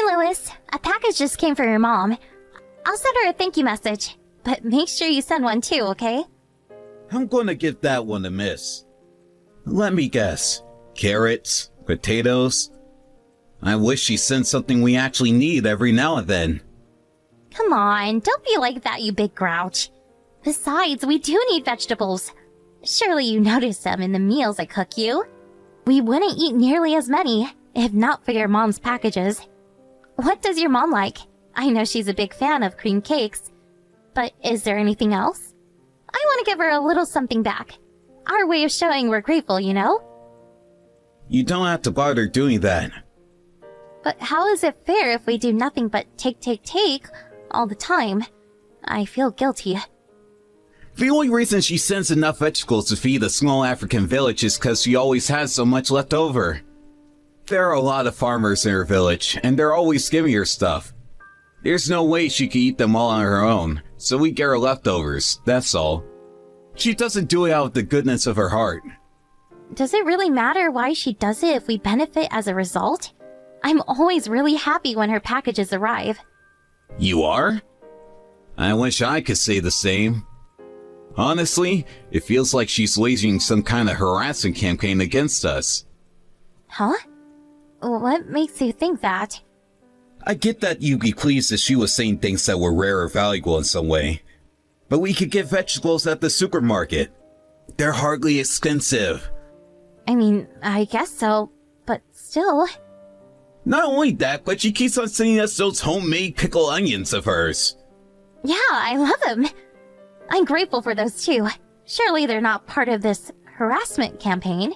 Louis. A package just came for your mom. I'll send her a thank you message. But make sure you send one too, okay? I'm gonna give that one a miss. Let me guess. Carrots? Potatoes? I wish she sent something we actually need every now and then. Come on, don't be like that, you big grouch. Besides, we do need vegetables. Surely you notice them in the meals I cook you. We wouldn't eat nearly as many, if not for your mom's packages. What does your mom like? I know she's a big fan of cream cakes. But is there anything else? I want to give her a little something back. Our way of showing we're grateful, you know? You don't have to bother doing that. But how is it fair if we do nothing but take all the time? I feel guilty. The only reason she sends enough vegetables to feed a small African village is because she always has so much left over. There are a lot of farmers in her village, and they're always giving her stuff. There's no way she can eat them all on her own, so we get her leftovers, that's all. She doesn't do it out of the goodness of her heart. Does it really matter why she does it if we benefit as a result? I'm always really happy when her packages arrive. You are? I wish I could say the same. Honestly, it feels like she's waging some kind of harassment campaign against us. Huh? What makes you think that? I get that you'd be pleased if she was saying things that were rare or valuable in some way. But we could get vegetables at the supermarket. They're hardly expensive. I mean, I guess so, but still. Not only that, but she keeps on sending us those homemade pickled onions of hers. Yeah, I love them. I'm grateful for those too. Surely they're not part of this harassment campaign.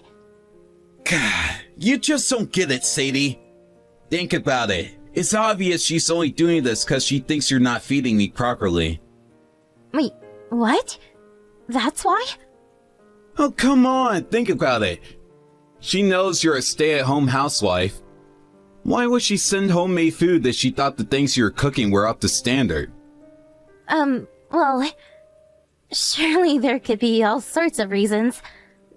God, you just don't get it, Sadie. Think about it. It's obvious she's only doing this because she thinks you're not feeding me properly. Wait, what? That's why? Oh, come on, think about it. She knows you're a stay-at-home housewife. Why would she send homemade food if she thought the things you were cooking were up to standard? Well, surely there could be all sorts of reasons.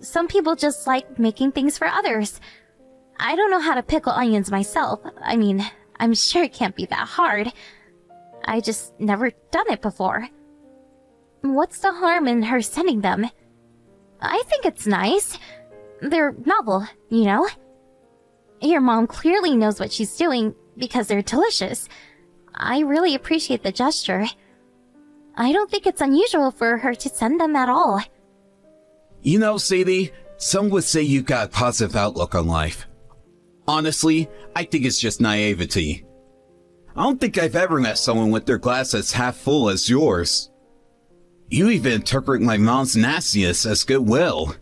Some people just like making things for others. I don't know how to pickle onions myself. I mean, I'm sure it can't be that hard. I just never done it before. What's the harm in her sending them? I think it's nice. They're novel, you know? Your mom clearly knows what she's doing because they're delicious. I really appreciate the gesture. I don't think it's unusual for her to send them at all. You know, Sadie, some would say you got a positive outlook on life. Honestly, I think it's just naivety. I don't think I've ever met someone with their glass as half full as yours. You even interpret my mom's nastiness as goodwill.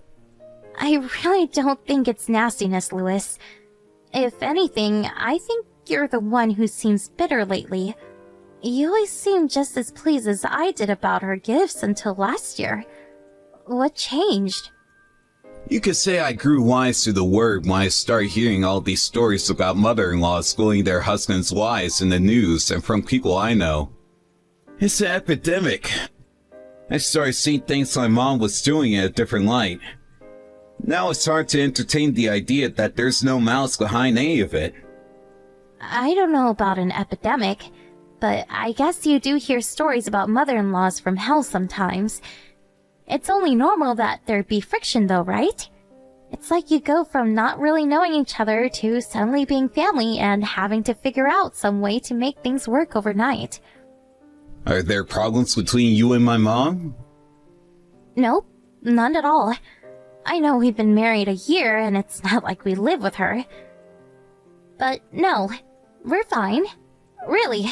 I really don't think it's nastiness, Louis. If anything, I think you're the one who seems bitter lately. You always seemed just as pleased as I did about her gifts until last year. What changed? You could say I grew wise to the word when I started hearing all these stories about mother-in-laws schooling their husbands' wives in the news and from people I know. It's an epidemic. I started seeing things my mom was doing in a different light. Now it's hard to entertain the idea that there's no malice behind any of it. I don't know about an epidemic, but I guess you do hear stories about mother-in-laws from hell sometimes. It's only normal that there'd be friction though, right? It's like you go from not really knowing each other to suddenly being family and having to figure out some way to make things work overnight. Are there problems between you and my mom? Nope, none at all. I know we've been married a year and it's not like we live with her. But no, we're fine. Really.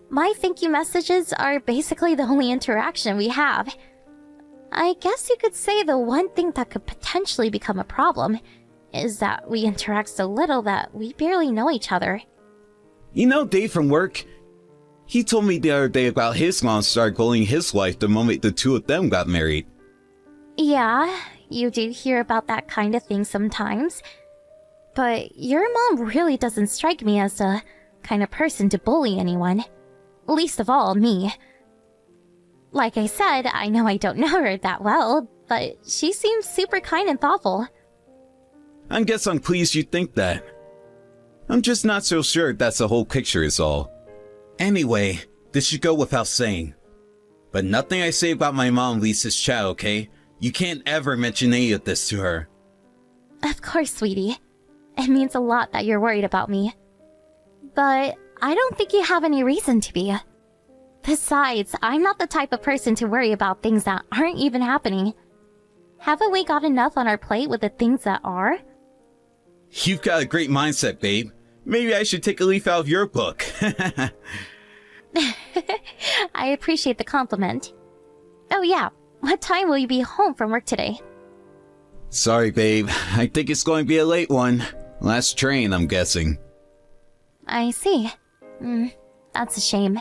My thank you messages are basically the only interaction we have. I guess you could say the one thing that could potentially become a problem is that we interact so little that we barely know each other. You know Dave from work? He told me the other day about his mom started bullying his wife the moment the two of them got married. Yeah, you do hear about that kind of thing sometimes. But your mom really doesn't strike me as the kind of person to bully anyone. Least of all, me. Like I said, I know I don't know her that well, but she seems super kind and thoughtful. I guess I'm pleased you think that. I'm just not so sure that's the whole picture is all. Anyway, this should go without saying. But nothing I say about my mom leaves this chat, okay? You can't ever mention any of this to her. Of course, sweetie. It means a lot that you're worried about me. But I don't think you have any reason to be. Besides, I'm not the type of person to worry about things that aren't even happening. Haven't we got enough on our plate with the things that are? You've got a great mindset, babe. Maybe I should take a leaf out of your book. I appreciate the compliment. Oh yeah, what time will you be home from work today? Sorry, babe. I think it's going to be a late one. Last train, I'm guessing. I see. That's a shame.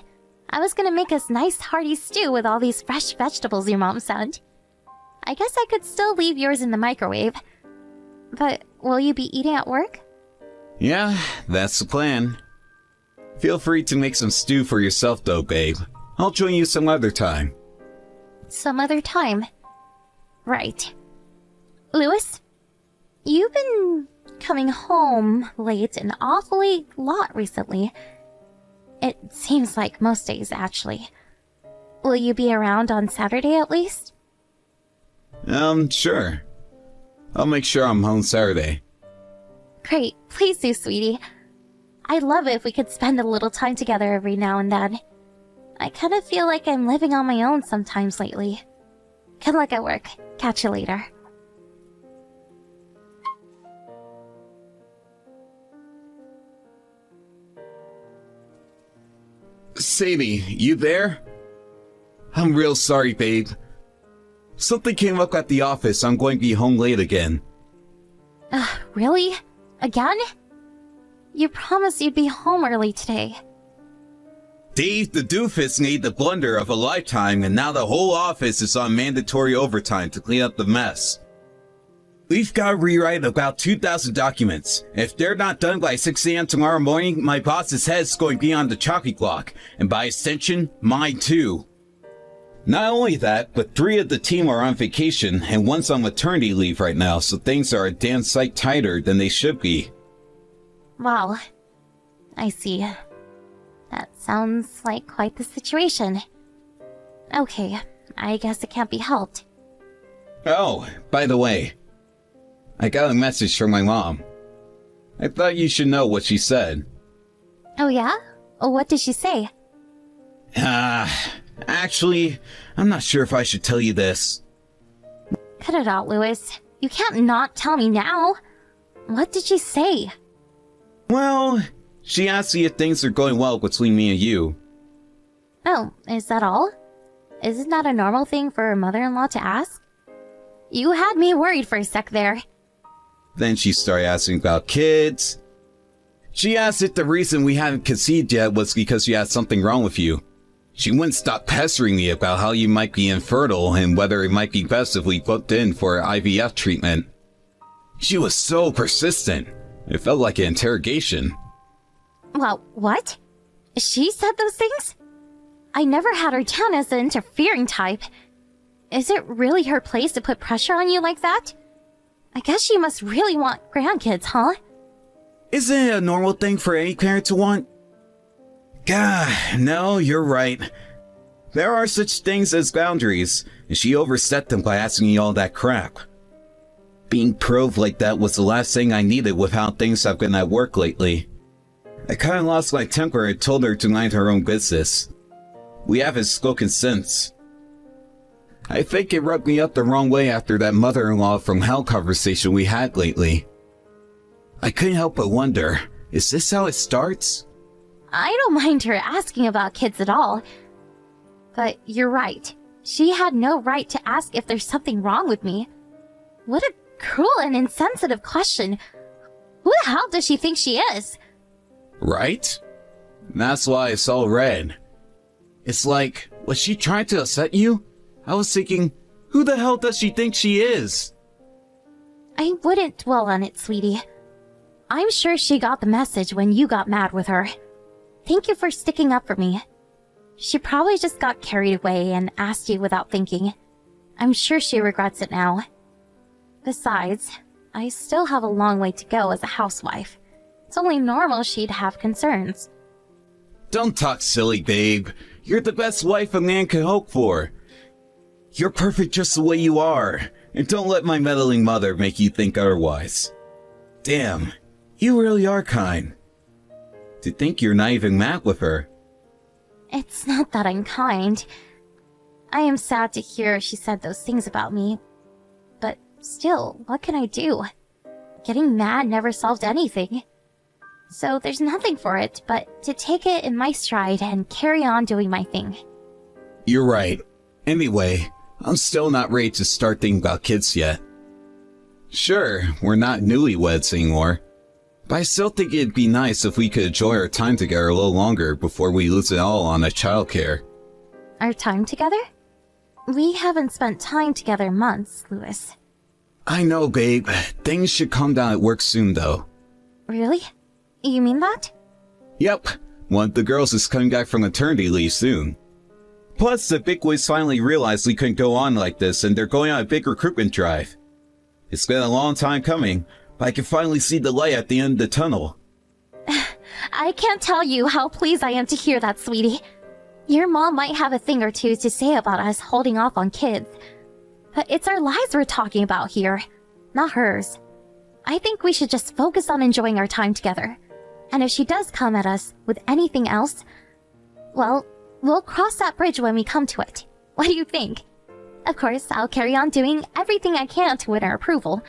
I was gonna make us nice hearty stew with all these fresh vegetables your mom sent. I guess I could still leave yours in the microwave. But will you be eating at work? Yeah, that's the plan. Feel free to make some stew for yourself though, babe. I'll join you some other time. Some other time. Right. Lewis? You've been coming home late an awfully lot recently. It seems like most days, actually. Will you be around on Saturday at least? Sure. I'll make sure I'm home Saturday. Great, please do, sweetie. I'd love it if we could spend a little time together every now and then. I kind of feel like I'm living on my own sometimes lately. Good luck at work. Catch you later. Sadie, you there? I'm real sorry, babe. Something came up at the office. I'm going to be home late again. Really? Again? You promised you'd be home early today. Dave the doofus made the blunder of a lifetime, and now the whole office is on mandatory overtime to clean up the mess. We've got to rewrite about 2,000 documents. If they're not done by 6 a.m. tomorrow morning, my boss's head's going to be on the chopping block, and by extension, mine too. Not only that, but 3 of the team are on vacation, and 1's on maternity leave right now, so things are a damn sight tighter than they should be. Wow. I see. That sounds like quite the situation. Okay, I guess it can't be helped. Oh, by the way, I got a message from my mom. I thought you should know what she said. Oh yeah? What did she say? Actually, I'm not sure if I should tell you this. Cut it out, Lewis. You can't not tell me now. What did she say? Well, she asked me if things are going well between me and you. Oh, is that all? Isn't that a normal thing for a mother-in-law to ask? You had me worried for a sec there. Then she started asking about kids. She asked if the reason we hadn't conceived yet was because you had something wrong with you. She wouldn't stop pestering me about how you might be infertile and whether it might be best if we booked in for IVF treatment. She was so persistent. It felt like an interrogation. Well, what? She said those things? I never had her down as the interfering type. Is it really her place to put pressure on you like that? I guess she must really want grandkids, huh? Isn't it a normal thing for any parent to want? Gah, no, you're right. There are such things as boundaries, and she overstepped them by asking me all that crap. Being probed like that was the last thing I needed with how things have been at work lately. I kinda lost my temper and told her to mind her own business. We haven't spoken since. I think it rubbed me up the wrong way after that mother-in-law from hell conversation we had lately. I couldn't help but wonder, is this how it starts? I don't mind her asking about kids at all. But you're right. She had no right to ask if there's something wrong with me. What a cruel and insensitive question. Who the hell does she think she is? Right? That's why it's all red. It's like, was she trying to upset you? I was thinking, who the hell does she think she is? I wouldn't dwell on it, sweetie. I'm sure she got the message when you got mad with her. Thank you for sticking up for me. She probably just got carried away and asked you without thinking. I'm sure she regrets it now. Besides, I still have a long way to go as a housewife. It's only normal she'd have concerns. Don't talk silly, babe. You're the best wife a man can hope for. You're perfect just the way you are, and don't let my meddling mother make you think otherwise. Damn, you really are kind. To think you're not even mad with her. It's not that I'm kind. I am sad to hear she said those things about me. But still, what can I do? Getting mad never solved anything. So there's nothing for it but to take it in my stride and carry on doing my thing. You're right. Anyway, I'm still not ready to start thinking about kids yet. Sure, we're not newlyweds anymore, but I still think it'd be nice if we could enjoy our time together a little longer before we lose it all on childcare. Our time together? We haven't spent time together in months, Louis. I know, babe. Things should calm down at work soon, though. Really? You mean that? Yep. One of the girls is coming back from maternity leave soon. Plus, the bigwigs finally realized we couldn't go on like this, and they're going on a big recruitment drive. It's been a long time coming, but I can finally see the light at the end of the tunnel. I can't tell you how pleased I am to hear that, sweetie. Your mom might have a thing or two to say about us holding off on kids, but it's our lives we're talking about here, not hers. I think we should just focus on enjoying our time together. And if she does come at us with anything else, well, we'll cross that bridge when we come to it. What do you think? Of course, I'll carry on doing everything I can to win her approval.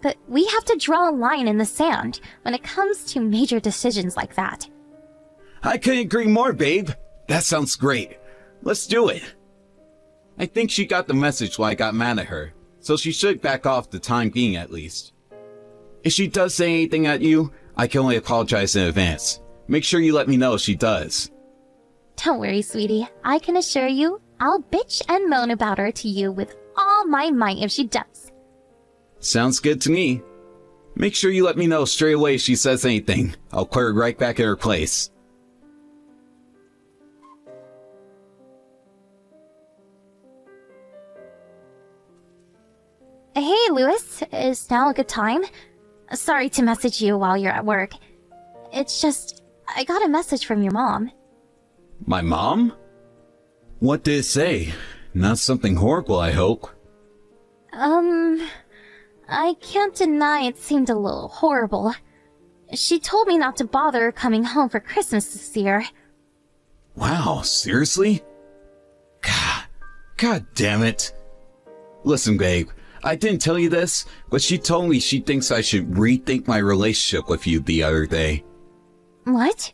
But we have to draw a line in the sand when it comes to major decisions like that. I couldn't agree more, babe. That sounds great. Let's do it. I think she got the message why I got mad at her, so she should back off the time being at least. If she does say anything at you, I can only apologize in advance. Make sure you let me know if she does. Don't worry, sweetie. I can assure you, I'll bitch and moan about her to you with all my might if she does. Sounds good to me. Make sure you let me know straight away if she says anything. I'll put her right back in her place. Hey, Louis. Is now a good time? Sorry to message you while you're at work. It's just, I got a message from your mom. My mom? What did it say? Not something horrible, I hope. I can't deny it seemed a little horrible. She told me not to bother coming home for Christmas this year. Wow, seriously? God damn it. Listen, babe, I didn't tell you this, but she told me she thinks I should rethink my relationship with you the other day. What?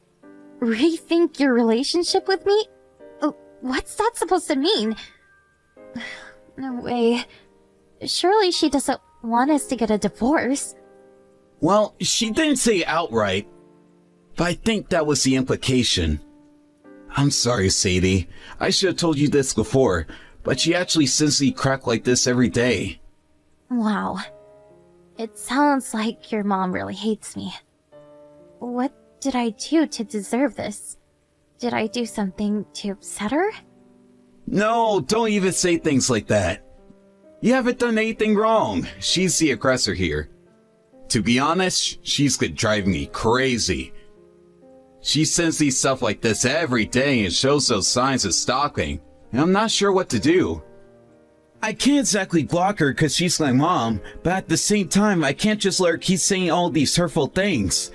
Rethink your relationship with me? What's that supposed to mean? No way. Surely she doesn't want us to get a divorce. Well, she didn't say it outright, but I think that was the implication. I'm sorry, Sadie. I should have told you this before, but she actually sends me crap like this every day. Wow. It sounds like your mom really hates me. What did I do to deserve this? Did I do something to upset her? No, don't even say things like that. You haven't done anything wrong. She's the aggressor here. To be honest, she's been driving me crazy. She sends me stuff like this every day and shows those signs of stalking, and I'm not sure what to do. I can't exactly block her because she's my mom, but at the same time, I can't just let her keep saying all these hurtful things.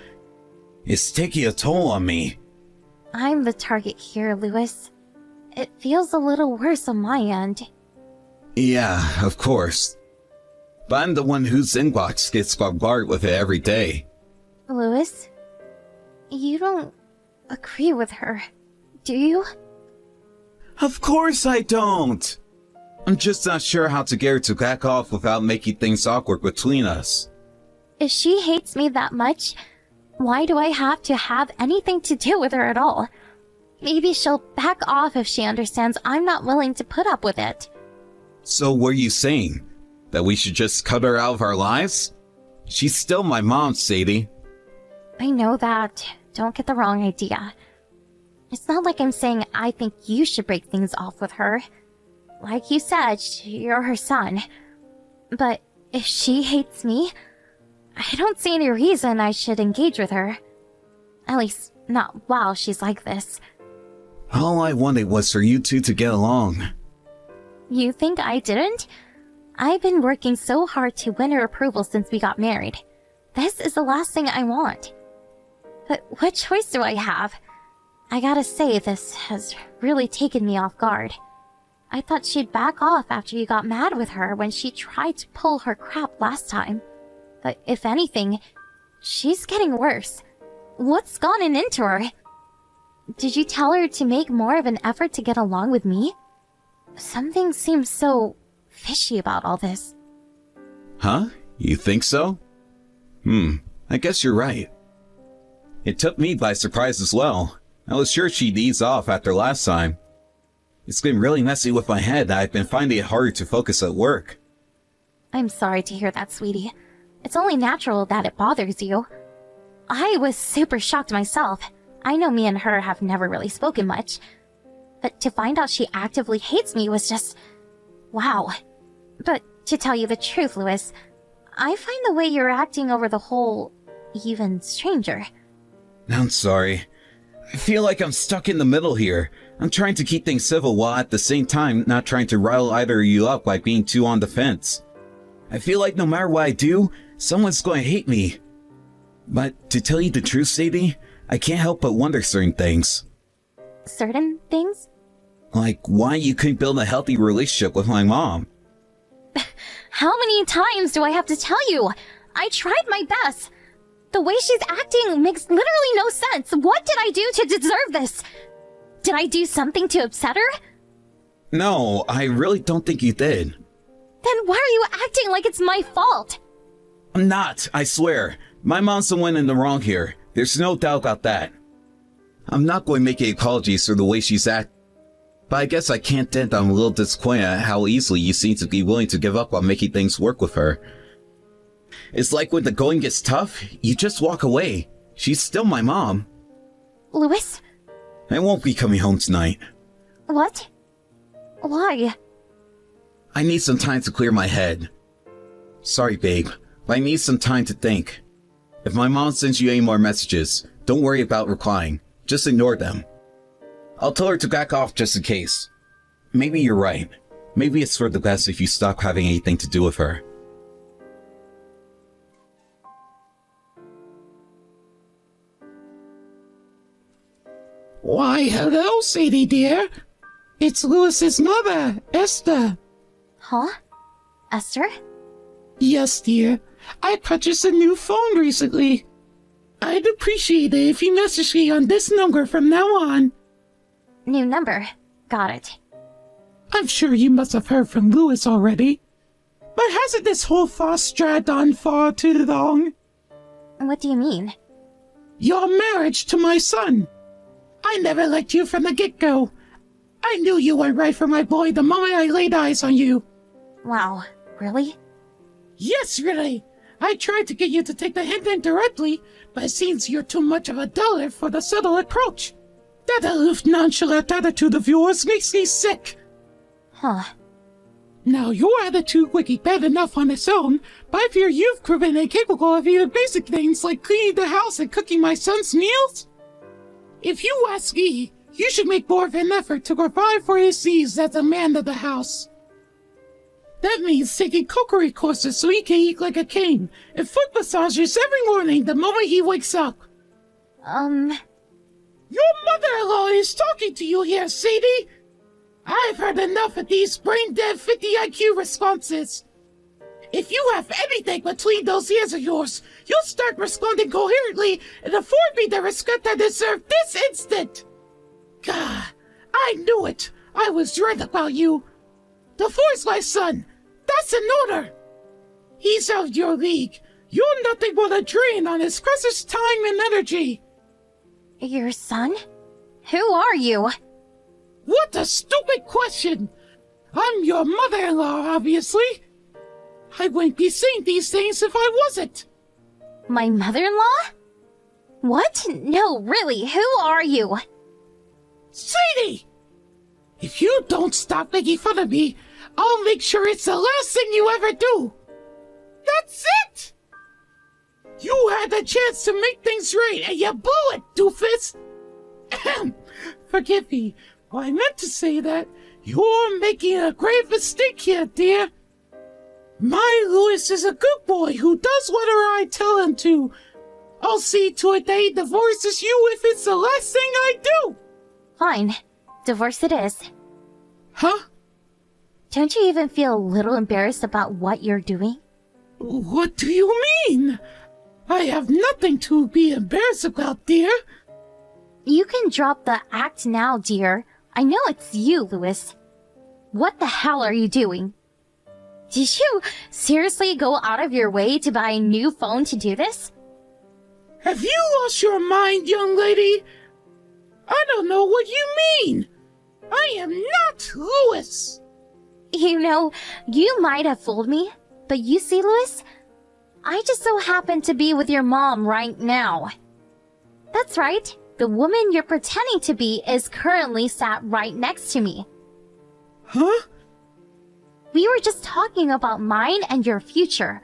It's taking a toll on me. I'm the target here, Louis. It feels a little worse on my end. Yeah, of course. But I'm the one whose inbox gets bombarded with it every day. Louis, you don't agree with her, do you? Of course I don't! I'm just not sure how to get her to back off without making things awkward between us. If she hates me that much, why do I have to have anything to do with her at all? Maybe she'll back off if she understands I'm not willing to put up with it. So what are you saying? That we should just cut her out of our lives? She's still my mom, Sadie. I know that. Don't get the wrong idea. It's not like I'm saying I think you should break things off with her. Like you said, you're her son. But if she hates me, I don't see any reason I should engage with her. At least, not while she's like this. All I wanted was for you two to get along. You think I didn't? I've been working so hard to win her approval since we got married. This is the last thing I want. But what choice do I have? I gotta say, this has really taken me off guard. I thought she'd back off after you got mad with her when she tried to pull her crap last time. But if anything, she's getting worse. What's gotten into her? Did you tell her to make more of an effort to get along with me? Something seems so fishy about all this. Huh? You think so? I guess you're right. It took me by surprise as well. I was sure she'd ease off after last time. It's been really messy with my head. I've been finding it harder to focus at work. I'm sorry to hear that, sweetie. It's only natural that it bothers you. I was super shocked myself. I know me and her have never really spoken much. But to find out she actively hates me was just... wow. But to tell you the truth, Louis, I find the way you're acting over the whole... even stranger. I'm sorry. I feel like I'm stuck in the middle here. I'm trying to keep things civil while at the same time not trying to rile either of you up by being too on the fence. I feel like no matter what I do, someone's going to hate me. But to tell you the truth, Sadie, I can't help but wonder certain things. Certain things? Like why you couldn't build a healthy relationship with my mom. How many times do I have to tell you? I tried my best. The way she's acting makes literally no sense. What did I do to deserve this? Did I do something to upset her? No, I really don't think you did. Then why are you acting like it's my fault? I'm not, I swear. My mom's the one in the wrong here. There's no doubt about that. I'm not going to make any apologies for the way she's acting. But I guess I can't deny I'm a little disappointed at how easily you seem to be willing to give up on making things work with her. It's like when the going gets tough, you just walk away. She's still my mom. Louis? I won't be coming home tonight. What? Why? I need some time to clear my head. Sorry, babe, but I need some time to think. If my mom sends you any more messages, don't worry about replying. Just ignore them. I'll tell her to back off just in case. Maybe you're right. Maybe it's for the best if you stop having anything to do with her. Why, hello, Sadie dear. It's Louis's mother, Esther. Huh? Esther? Yes, dear. I purchased a new phone recently. I'd appreciate it if you message me on this number from now on. New number. Got it. I'm sure you must have heard from Louis already. But hasn't this whole farce dragged on far too long? What do you mean? Your marriage to my son. I never liked you from the get-go. I knew you weren't right for my boy the moment I laid eyes on you. Wow, really? Yes, really. I tried to get you to take the hint indirectly, but it seems you're too much of a dullard for the subtle approach. That aloof, nonchalant attitude of yours makes me sick. Huh. Now, your attitude would be bad enough on its own, but I fear you've proven incapable of even basic things like cleaning the house and cooking my son's meals. If you ask me, you should make more of an effort to provide for his needs as a man of the house. That means taking cookery courses so he can eat like a king, and foot massages every morning the moment he wakes up. Your mother-in-law is talking to you here, Sadie. I've heard enough of these brain-dead 50 IQ responses. If you have anything between those ears of yours, you'll start responding coherently and afford me the respect I deserve this instant. God, I knew it. I was right about you. Divorce my son. That's an order. He's out of your league. You're nothing but a drain on his precious time and energy. Your son? Who are you? What a stupid question. I'm your mother-in-law, obviously. I wouldn't be saying these things if I wasn't. My mother-in-law? What? No, really, who are you? Sadie! If you don't stop making fun of me, I'll make sure it's the last thing you ever do. That's it! You had the chance to make things right, and you blew it, doofus! Ahem. Forgive me. Well, I meant to say that you're making a grave mistake here, dear. My Louis is a good boy who does whatever I tell him to. I'll see to it that he divorces you if it's the last thing I do. Fine. Divorce it is. Huh? Don't you even feel a little embarrassed about what you're doing? What do you mean? I have nothing to be embarrassed about, dear. You can drop the act now, dear. I know it's you, Louis. What the hell are you doing? Did you seriously go out of your way to buy a new phone to do this? Have you lost your mind, young lady? I don't know what you mean. I am not Louis. You know, you might have fooled me, but you see, Louis, I just so happen to be with your mom right now. That's right. The woman you're pretending to be is currently sat right next to me. Huh? We were just talking about mine and your future.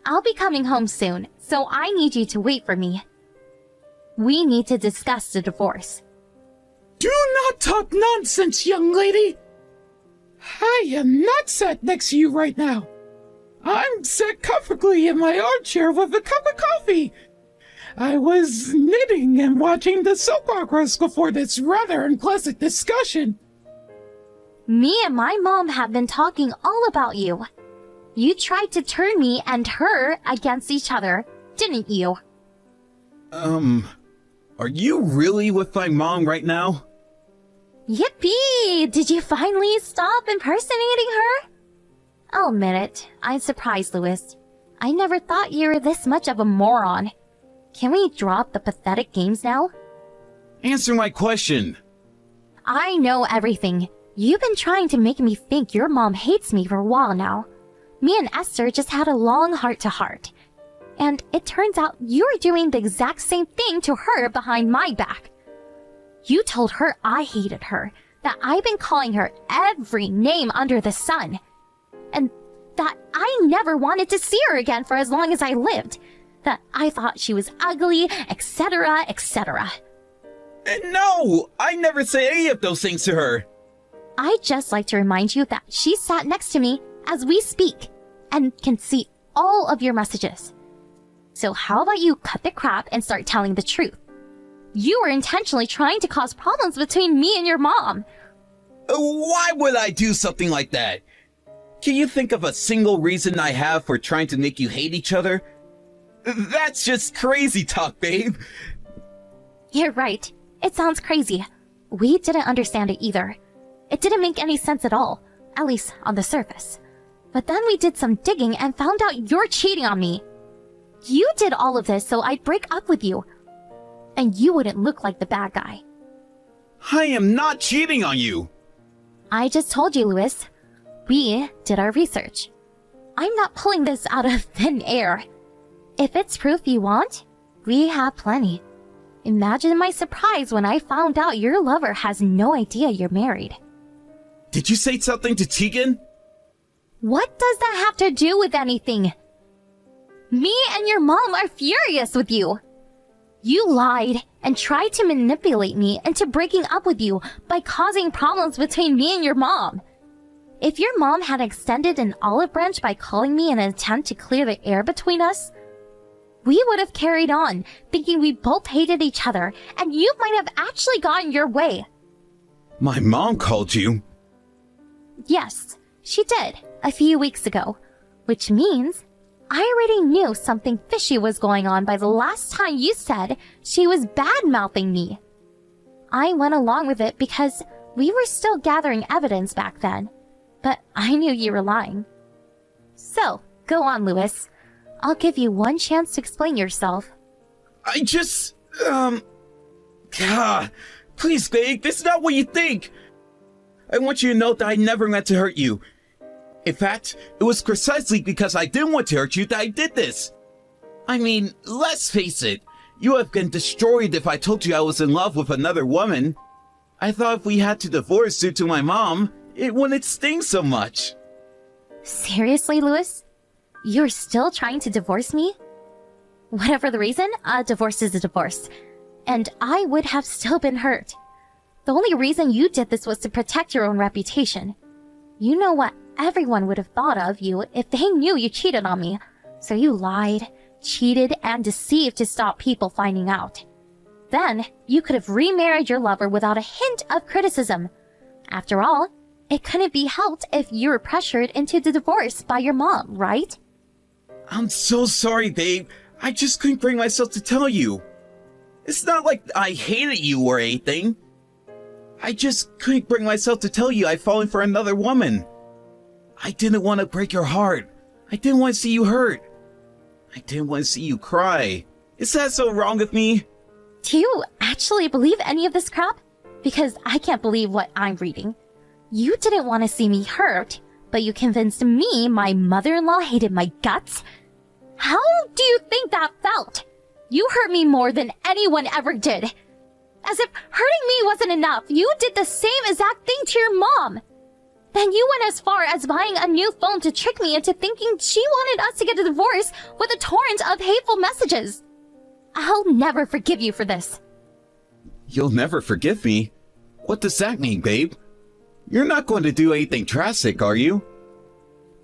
I'll be coming home soon, so I need you to wait for me. We need to discuss the divorce. Do not talk nonsense, young lady. I am not sat next to you right now. I'm sat comfortably in my armchair with a cup of coffee. I was knitting and watching the soap operas before this rather unpleasant discussion. Me and my mom have been talking all about you. You tried to turn me and her against each other, didn't you? Are you really with my mom right now? Yippee! Did you finally stop impersonating her? I'll admit it, I'm surprised, Louis. I never thought you were this much of a moron. Can we drop the pathetic games now? Answer my question. I know everything. You've been trying to make me think your mom hates me for a while now. Me and Esther just had a long heart-to-heart. And it turns out you're doing the exact same thing to her behind my back. You told her I hated her, that I've been calling her every name under the sun, and that I never wanted to see her again for as long as I lived, that I thought she was ugly, etc., etc. No, I never say any of those things to her. I'd just like to remind you that she sat next to me as we speak and can see all of your messages. So how about you cut the crap and start telling the truth? You were intentionally trying to cause problems between me and your mom. Why would I do something like that? Can you think of a single reason I have for trying to make you hate each other? That's just crazy talk, babe. You're right. It sounds crazy. We didn't understand it either. It didn't make any sense at all, at least on the surface. But then we did some digging and found out you're cheating on me. You did all of this so I'd break up with you. And you wouldn't look like the bad guy. I am not cheating on you. I just told you, Louis. We did our research. I'm not pulling this out of thin air. If it's proof you want, we have plenty. Imagine my surprise when I found out your lover has no idea you're married. Did you say something to Tegan? What does that have to do with anything? Me and your mom are furious with you. You lied and tried to manipulate me into breaking up with you by causing problems between me and your mom. If your mom had extended an olive branch by calling me in an attempt to clear the air between us, we would have carried on, thinking we both hated each other, and you might have actually gotten your way. My mom called you? Yes, she did, a few weeks ago, which means I already knew something fishy was going on by the last time you said she was bad-mouthing me. I went along with it because we were still gathering evidence back then, but I knew you were lying. So, go on, Louis. I'll give you one chance to explain yourself. I just, God, please, babe, this is not what you think. I want you to know that I never meant to hurt you. In fact, it was precisely because I didn't want to hurt you that I did this. I mean, let's face it, you would have been destroyed if I told you I was in love with another woman. I thought if we had to divorce due to my mom, it wouldn't sting so much. Seriously, Louis? You're still trying to divorce me? Whatever the reason, a divorce is a divorce. And I would have still been hurt. The only reason you did this was to protect your own reputation. You know what everyone would have thought of you if they knew you cheated on me. So you lied, cheated, and deceived to stop people finding out. Then, you could have remarried your lover without a hint of criticism. After all, it couldn't be helped if you were pressured into the divorce by your mom, right? I'm so sorry, babe. I just couldn't bring myself to tell you. It's not like I hated you or anything. I just couldn't bring myself to tell you I've fallen for another woman. I didn't want to break your heart. I didn't want to see you hurt. I didn't want to see you cry. Is that so wrong with me? Do you actually believe any of this crap? Because I can't believe what I'm reading. You didn't want to see me hurt, but you convinced me my mother-in-law hated my guts? How do you think that felt? You hurt me more than anyone ever did. As if hurting me wasn't enough, you did the same exact thing to your mom. Then you went as far as buying a new phone to trick me into thinking she wanted us to get a divorce with a torrent of hateful messages. I'll never forgive you for this. You'll never forgive me? What does that mean, babe? You're not going to do anything drastic, are you?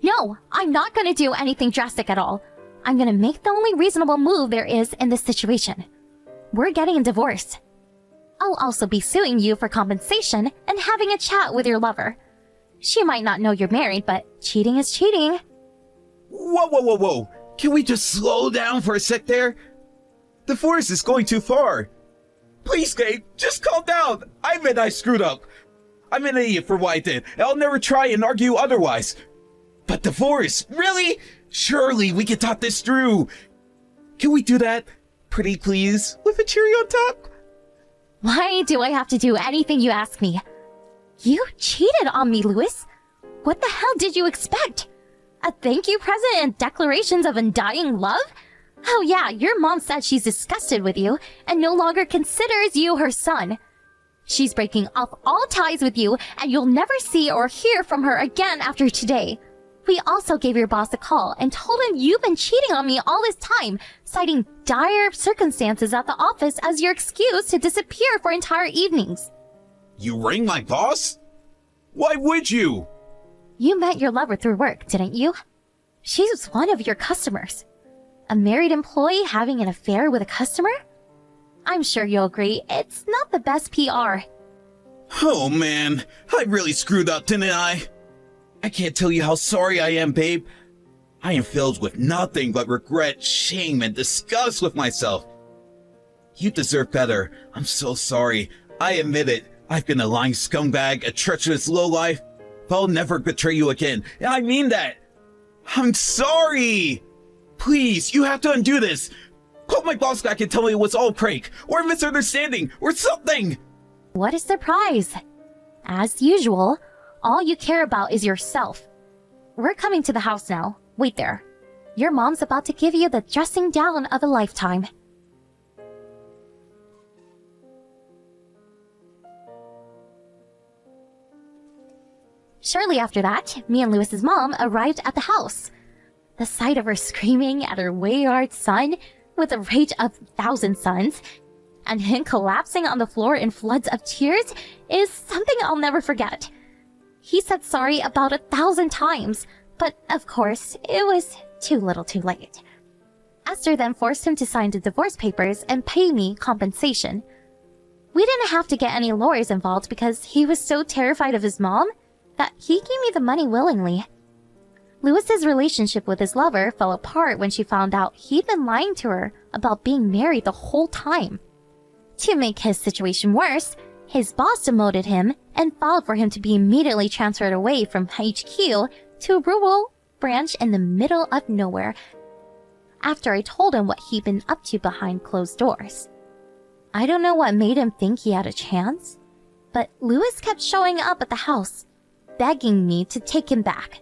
No, I'm not going to do anything drastic at all. I'm going to make the only reasonable move there is in this situation. We're getting a divorce. I'll also be suing you for compensation and having a chat with your lover. She might not know you're married, but cheating is cheating. Whoa. Can we just slow down for a sec there? Divorce is going too far. Please, babe, just calm down. I admit I screwed up. I'm an idiot for what I did, and I'll never try and argue otherwise. But divorce? Really? Surely we can talk this through. Can we do that? Pretty please, with a cherry on top? Why do I have to do anything you ask me? You cheated on me, Louis. What the hell did you expect? A thank you present and declarations of undying love? Oh yeah, your mom said she's disgusted with you and no longer considers you her son. She's breaking off all ties with you and you'll never see or hear from her again after today. We also gave your boss a call and told him you've been cheating on me all this time, citing dire circumstances at the office as your excuse to disappear for entire evenings. You rang my boss? Why would you? You met your lover through work, didn't you? She's one of your customers. A married employee having an affair with a customer? I'm sure you'll agree, it's not the best PR. Oh man, I really screwed up, didn't I? I can't tell you how sorry I am, babe. I am filled with nothing but regret, shame, and disgust with myself. You deserve better. I'm so sorry. I admit it. I've been a lying scumbag, a treacherous lowlife, but I'll never betray you again. And I mean that. I'm sorry. Please, you have to undo this. Call my boss back and tell me it was all a prank, or a misunderstanding, or something. What a surprise. As usual, all you care about is yourself. We're coming to the house now. Wait there. Your mom's about to give you the dressing down of a lifetime. Shortly after that, me and Louis's mom arrived at the house. The sight of her screaming at her wayward son with the rage of 1,000 sons, and him collapsing on the floor in floods of tears is something I'll never forget. He said sorry about 1,000 times, but of course, it was too little too late. Esther then forced him to sign the divorce papers and pay me compensation. We didn't have to get any lawyers involved because he was so terrified of his mom that he gave me the money willingly. Louis's relationship with his lover fell apart when she found out he'd been lying to her about being married the whole time. To make his situation worse, his boss demoted him and filed for him to be immediately transferred away from HQ to a rural branch in the middle of nowhere after I told him what he'd been up to behind closed doors. I don't know what made him think he had a chance, but Louis kept showing up at the house, begging me to take him back.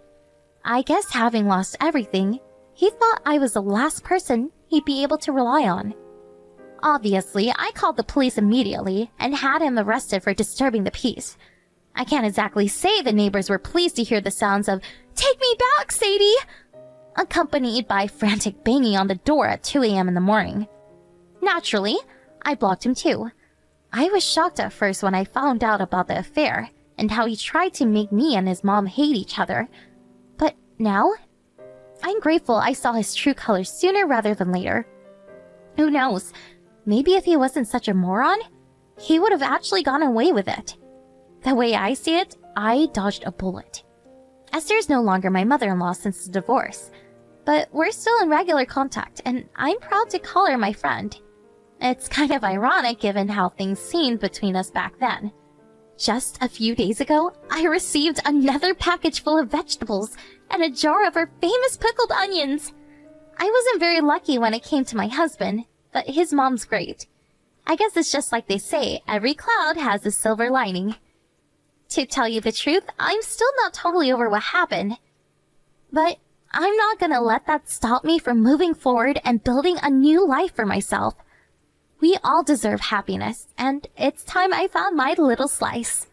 I guess having lost everything, he thought I was the last person he'd be able to rely on. Obviously, I called the police immediately and had him arrested for disturbing the peace. I can't exactly say the neighbors were pleased to hear the sounds of, "Take me back, Sadie!" accompanied by frantic banging on the door at 2 a.m. in the morning. Naturally, I blocked him too. I was shocked at first when I found out about the affair and how he tried to make me and his mom hate each other. But now, I'm grateful I saw his true colors sooner rather than later. Who knows, maybe if he wasn't such a moron, he would have actually gone away with it. The way I see it, I dodged a bullet. Esther's no longer my mother-in-law since the divorce, but we're still in regular contact, and I'm proud to call her my friend. It's kind of ironic given how things seemed between us back then. Just a few days ago, I received another package full of vegetables and a jar of her famous pickled onions. I wasn't very lucky when it came to my husband, but his mom's great. I guess it's just like they say, every cloud has a silver lining. To tell you the truth, I'm still not totally over what happened. But I'm not gonna let that stop me from moving forward and building a new life for myself. We all deserve happiness, and it's time I found my little slice.